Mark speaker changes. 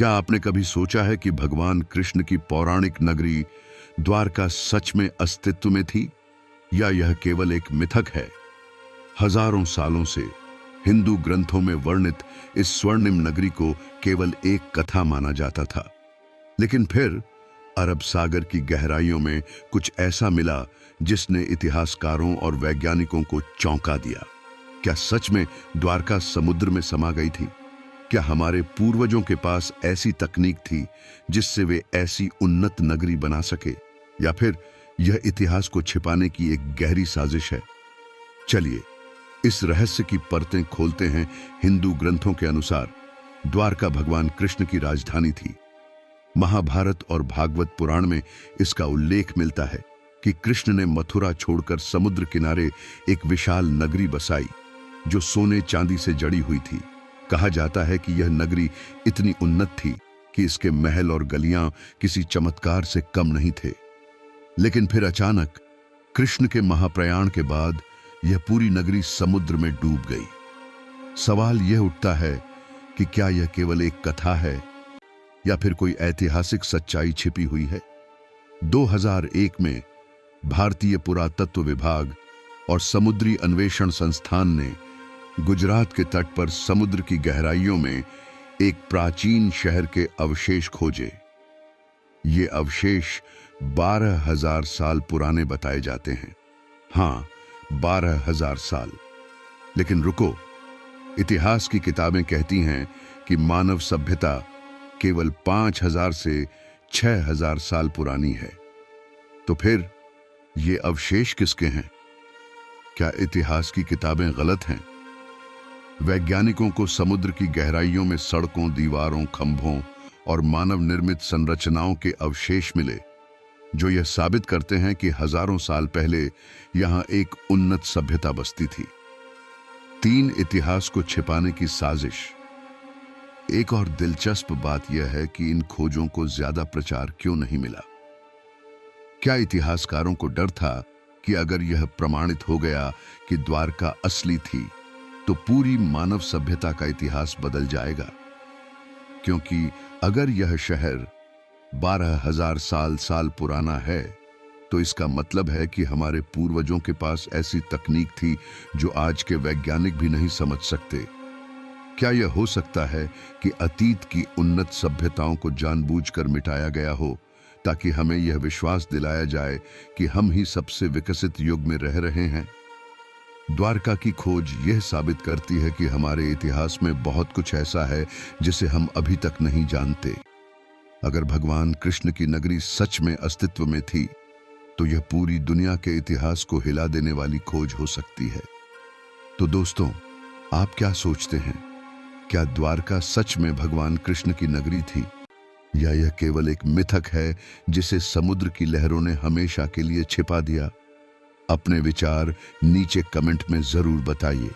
Speaker 1: क्या आपने कभी सोचा है कि भगवान कृष्ण की पौराणिक नगरी द्वारका सच में अस्तित्व में थी, या यह केवल एक मिथक है? हजारों सालों से हिंदू ग्रंथों में वर्णित इस स्वर्णिम नगरी को केवल एक कथा माना जाता था, लेकिन फिर अरब सागर की गहराइयों में कुछ ऐसा मिला जिसने इतिहासकारों और वैज्ञानिकों को चौंका दिया। क्या सच में द्वारका समुद्र में समा गई थी? क्या हमारे पूर्वजों के पास ऐसी तकनीक थी जिससे वे ऐसी उन्नत नगरी बना सके, या फिर यह इतिहास को छिपाने की एक गहरी साजिश है? चलिए इस रहस्य की परतें खोलते हैं। हिंदू ग्रंथों के अनुसार द्वारका भगवान कृष्ण की राजधानी थी। महाभारत और भागवत पुराण में इसका उल्लेख मिलता है कि कृष्ण ने मथुरा छोड़कर समुद्र किनारे एक विशाल नगरी बसाई जो सोने चांदी से जड़ी हुई थी। कहा जाता है कि यह नगरी इतनी उन्नत थी कि इसके महल और गलियां किसी चमत्कार से कम नहीं थे। लेकिन फिर अचानक कृष्ण के महाप्रयाण के बाद यह पूरी नगरी समुद्र में डूब गई। सवाल यह उठता है कि क्या यह केवल एक कथा है या फिर कोई ऐतिहासिक सच्चाई छिपी हुई है? 2001 में भारतीय पुरातत्व विभाग और समुद्री अन्वेषण संस्थान ने गुजरात के तट पर समुद्र की गहराइयों में एक प्राचीन शहर के अवशेष खोजे। ये अवशेष 12,000 साल पुराने बताए जाते हैं। हाँ, 12,000 साल। लेकिन रुको, इतिहास की किताबें कहती हैं कि मानव सभ्यता केवल 5,000 से 6,000 साल पुरानी है। तो फिर ये अवशेष किसके हैं? क्या इतिहास की किताबें गलत हैं? वैज्ञानिकों को समुद्र की गहराइयों में सड़कों, दीवारों, खंभों और मानव निर्मित संरचनाओं के अवशेष मिले, जो यह साबित करते हैं कि हजारों साल पहले यहां एक उन्नत सभ्यता बसती थी। 3 इतिहास को छिपाने की साजिश। एक और दिलचस्प बात यह है कि इन खोजों को ज्यादा प्रचार क्यों नहीं मिला? क्या इतिहासकारों को डर था कि अगर यह प्रमाणित हो गया कि द्वारका असली थी तो पूरी मानव सभ्यता का इतिहास बदल जाएगा? क्योंकि अगर यह शहर 12,000 साल पुराना है तो इसका मतलब है कि हमारे पूर्वजों के पास ऐसी तकनीक थी जो आज के वैज्ञानिक भी नहीं समझ सकते। क्या यह हो सकता है कि अतीत की उन्नत सभ्यताओं को जानबूझकर मिटाया गया हो ताकि हमें यह विश्वास दिलाया जाए कि हम ही सबसे विकसित युग में रह रहे हैं? द्वारका की खोज यह साबित करती है कि हमारे इतिहास में बहुत कुछ ऐसा है जिसे हम अभी तक नहीं जानते। अगर भगवान कृष्ण की नगरी सच में अस्तित्व में थी तो यह पूरी दुनिया के इतिहास को हिला देने वाली खोज हो सकती है। तो दोस्तों, आप क्या सोचते हैं? क्या द्वारका सच में भगवान कृष्ण की नगरी थी, या यह केवल एक मिथक है जिसे समुद्र की लहरों ने हमेशा के लिए छिपा दिया? अपने विचार नीचे कमेंट में जरूर बताइए।